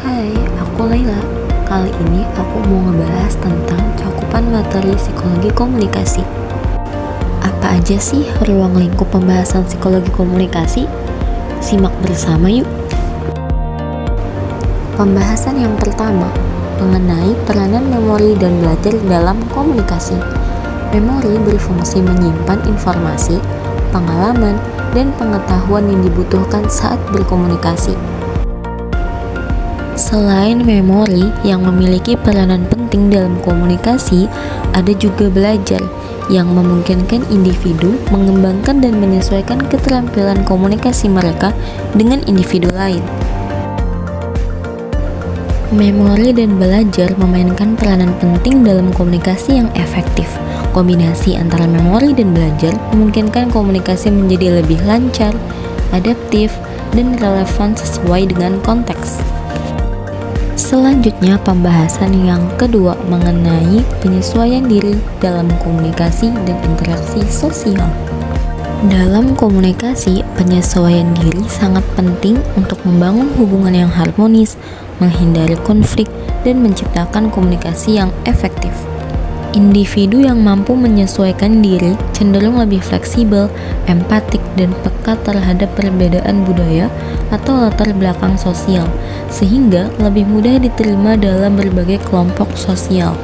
Hai, aku Laila. Kali ini aku mau ngebahas tentang cakupan materi psikologi komunikasi. Apa aja sih ruang lingkup pembahasan psikologi komunikasi? Simak bersama yuk. Pembahasan yang pertama, mengenai peranan memori dan belajar dalam komunikasi. Memori berfungsi menyimpan informasi, pengalaman, dan pengetahuan yang dibutuhkan saat berkomunikasi. Selain memori yang memiliki peranan penting dalam komunikasi, ada juga belajar yang memungkinkan individu mengembangkan dan menyesuaikan keterampilan komunikasi mereka dengan individu lain. Memori dan belajar memainkan peranan penting dalam komunikasi yang efektif. Kombinasi antara memori dan belajar memungkinkan komunikasi menjadi lebih lancar, adaptif, dan relevan sesuai dengan konteks. Selanjutnya, pembahasan yang kedua mengenai penyesuaian diri dalam komunikasi dan interaksi sosial. Dalam komunikasi, penyesuaian diri sangat penting untuk membangun hubungan yang harmonis, menghindari konflik, dan menciptakan komunikasi yang efektif. Individu yang mampu menyesuaikan diri cenderung lebih fleksibel, empatik, dan peka terhadap perbedaan budaya atau latar belakang sosial, sehingga lebih mudah diterima dalam berbagai kelompok sosial.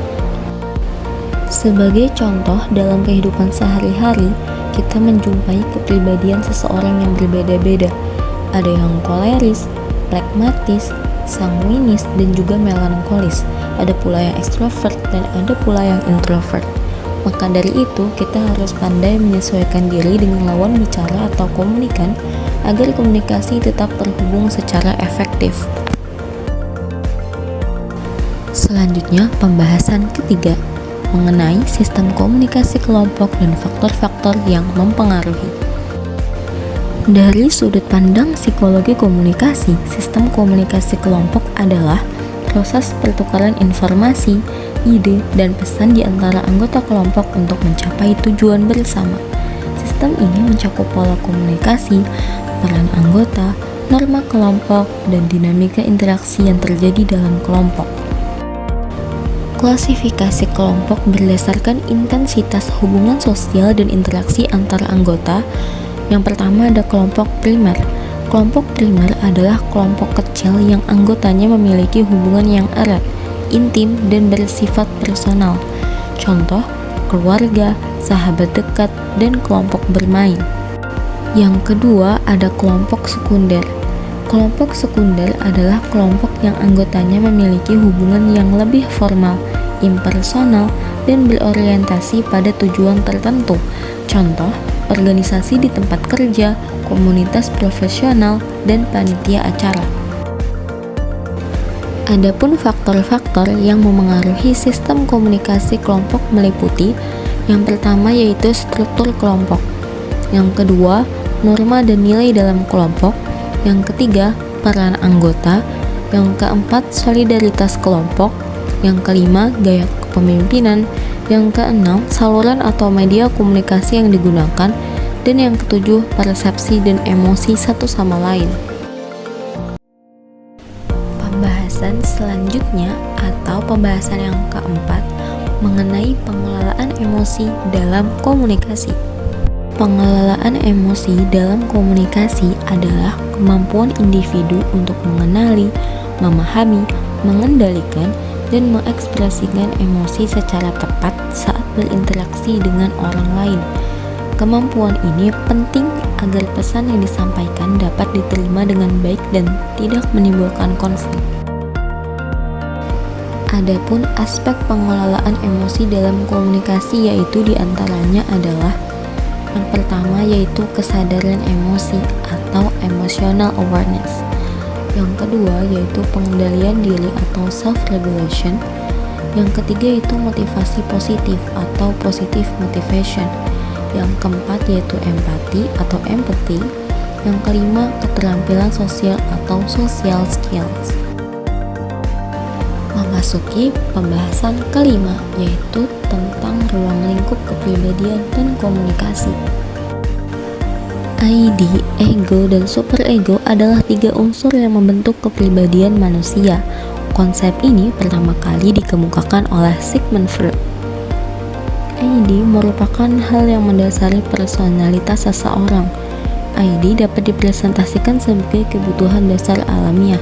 Sebagai contoh, dalam kehidupan sehari-hari, kita menjumpai kepribadian seseorang yang berbeda-beda. Ada yang koleris, pragmatis, sanguinis, dan juga melankolis. Ada pula yang ekstrovert dan ada pula yang introvert. Maka dari itu, kita harus pandai menyesuaikan diri dengan lawan bicara atau komunikan agar komunikasi tetap terhubung secara efektif. Selanjutnya, pembahasan ketiga mengenai sistem komunikasi kelompok dan faktor-faktor yang mempengaruhi. Dari sudut pandang psikologi komunikasi, sistem komunikasi kelompok adalah proses pertukaran informasi, ide, dan pesan di antara anggota kelompok untuk mencapai tujuan bersama. Sistem ini mencakup pola komunikasi, peran anggota, norma kelompok, dan dinamika interaksi yang terjadi dalam kelompok. Klasifikasi kelompok berdasarkan intensitas hubungan sosial dan interaksi antar anggota. Yang pertama ada kelompok primer. Kelompok primer adalah kelompok kecil yang anggotanya memiliki hubungan yang erat, intim, dan bersifat personal. Contoh, keluarga, sahabat dekat, dan kelompok bermain. Yang kedua ada kelompok sekunder. Kelompok sekunder adalah kelompok yang anggotanya memiliki hubungan yang lebih formal, impersonal, dan berorientasi pada tujuan tertentu. Contoh, organisasi di tempat kerja, komunitas profesional, dan panitia acara. Adapun faktor-faktor yang memengaruhi sistem komunikasi kelompok meliputi yang pertama yaitu struktur kelompok, yang kedua norma dan nilai dalam kelompok, yang ketiga peran anggota, yang keempat solidaritas kelompok, yang kelima gaya kepemimpinan, yang keenam saluran atau media komunikasi yang digunakan, dan yang ketujuh persepsi dan emosi satu sama lain. Pembahasan selanjutnya atau pembahasan yang keempat mengenai pengelolaan emosi dalam komunikasi. Pengelolaan emosi dalam komunikasi adalah kemampuan individu untuk mengenali, memahami, mengendalikan, dan mengekspresikan emosi secara tepat saat berinteraksi dengan orang lain. Kemampuan ini penting agar pesan yang disampaikan dapat diterima dengan baik dan tidak menimbulkan konflik. Adapun aspek pengelolaan emosi dalam komunikasi yaitu diantaranya adalah yang pertama yaitu kesadaran emosi atau emotional awareness. Yang kedua yaitu pengendalian diri atau self-regulation. Yang ketiga yaitu motivasi positif atau positive motivation. Yang keempat yaitu empati atau empathy. Yang kelima keterampilan sosial atau social skills. Memasuki pembahasan kelima yaitu tentang ruang lingkup kepribadian dan komunikasi. ID, ego, dan superego adalah tiga unsur yang membentuk kepribadian manusia. Konsep ini pertama kali dikemukakan oleh Sigmund Freud. ID merupakan hal yang mendasari personalitas seseorang. ID dapat dipresentasikan sebagai kebutuhan dasar alamiah,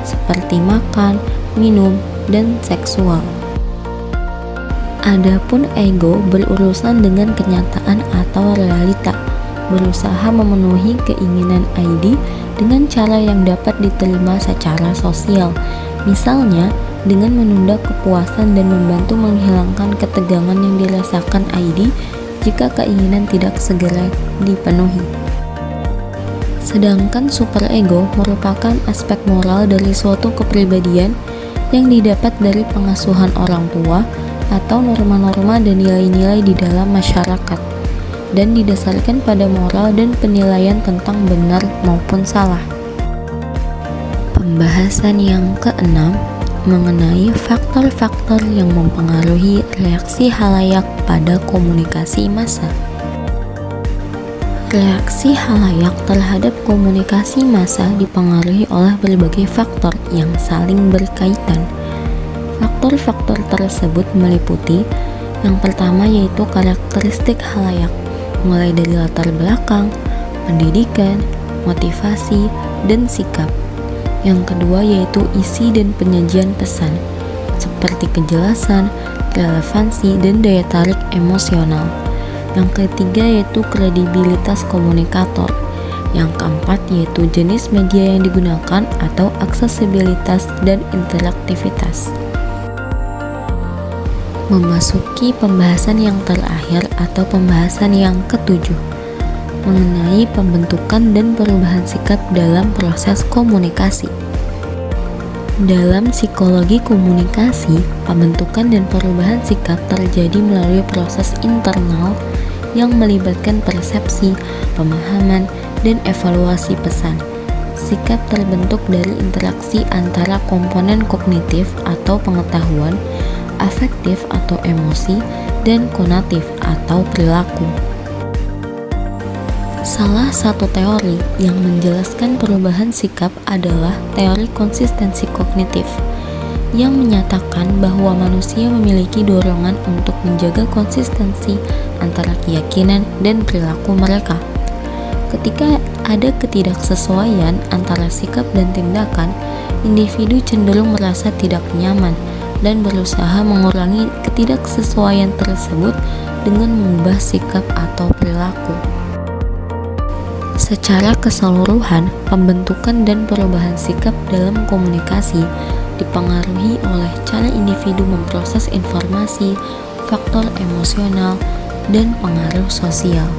seperti makan, minum, dan seksual. Adapun ego berurusan dengan kenyataan atau realita, berusaha memenuhi keinginan ID dengan cara yang dapat diterima secara sosial, misalnya dengan menunda kepuasan dan membantu menghilangkan ketegangan yang dirasakan ID jika keinginan tidak segera dipenuhi. Sedangkan superego merupakan aspek moral dari suatu kepribadian yang didapat dari pengasuhan orang tua atau norma-norma dan nilai-nilai di dalam masyarakat, dan didasarkan pada moral dan penilaian tentang benar maupun salah. Pembahasan yang keenam mengenai faktor-faktor yang mempengaruhi reaksi halayak pada komunikasi massa. Reaksi halayak terhadap komunikasi massa dipengaruhi oleh berbagai faktor yang saling berkaitan. Faktor-faktor tersebut meliputi yang pertama yaitu karakteristik halayak, mulai dari latar belakang, pendidikan, motivasi, dan sikap. Yang kedua yaitu isi dan penyajian pesan, seperti kejelasan, relevansi, dan daya tarik emosional. Yang ketiga yaitu kredibilitas komunikator. Yang keempat yaitu jenis media yang digunakan atau aksesibilitas dan interaktivitas. Memasuki pembahasan yang terakhir atau pembahasan yang ketujuh, mengenai pembentukan dan perubahan sikap dalam proses komunikasi. Dalam psikologi komunikasi, pembentukan dan perubahan sikap terjadi melalui proses internal yang melibatkan persepsi, pemahaman, dan evaluasi pesan. Sikap terbentuk dari interaksi antara komponen kognitif atau pengetahuan, afektif atau emosi, dan konatif atau perilaku. Salah satu teori yang menjelaskan perubahan sikap adalah teori konsistensi kognitif, yang menyatakan bahwa manusia memiliki dorongan untuk menjaga konsistensi antara keyakinan dan perilaku mereka. Ketika ada ketidaksesuaian antara sikap dan tindakan, individu cenderung merasa tidak nyaman dan berusaha mengurangi ketidaksesuaian tersebut dengan mengubah sikap atau perilaku. Secara keseluruhan, pembentukan dan perubahan sikap dalam komunikasi dipengaruhi oleh cara individu memproses informasi, faktor emosional, dan pengaruh sosial.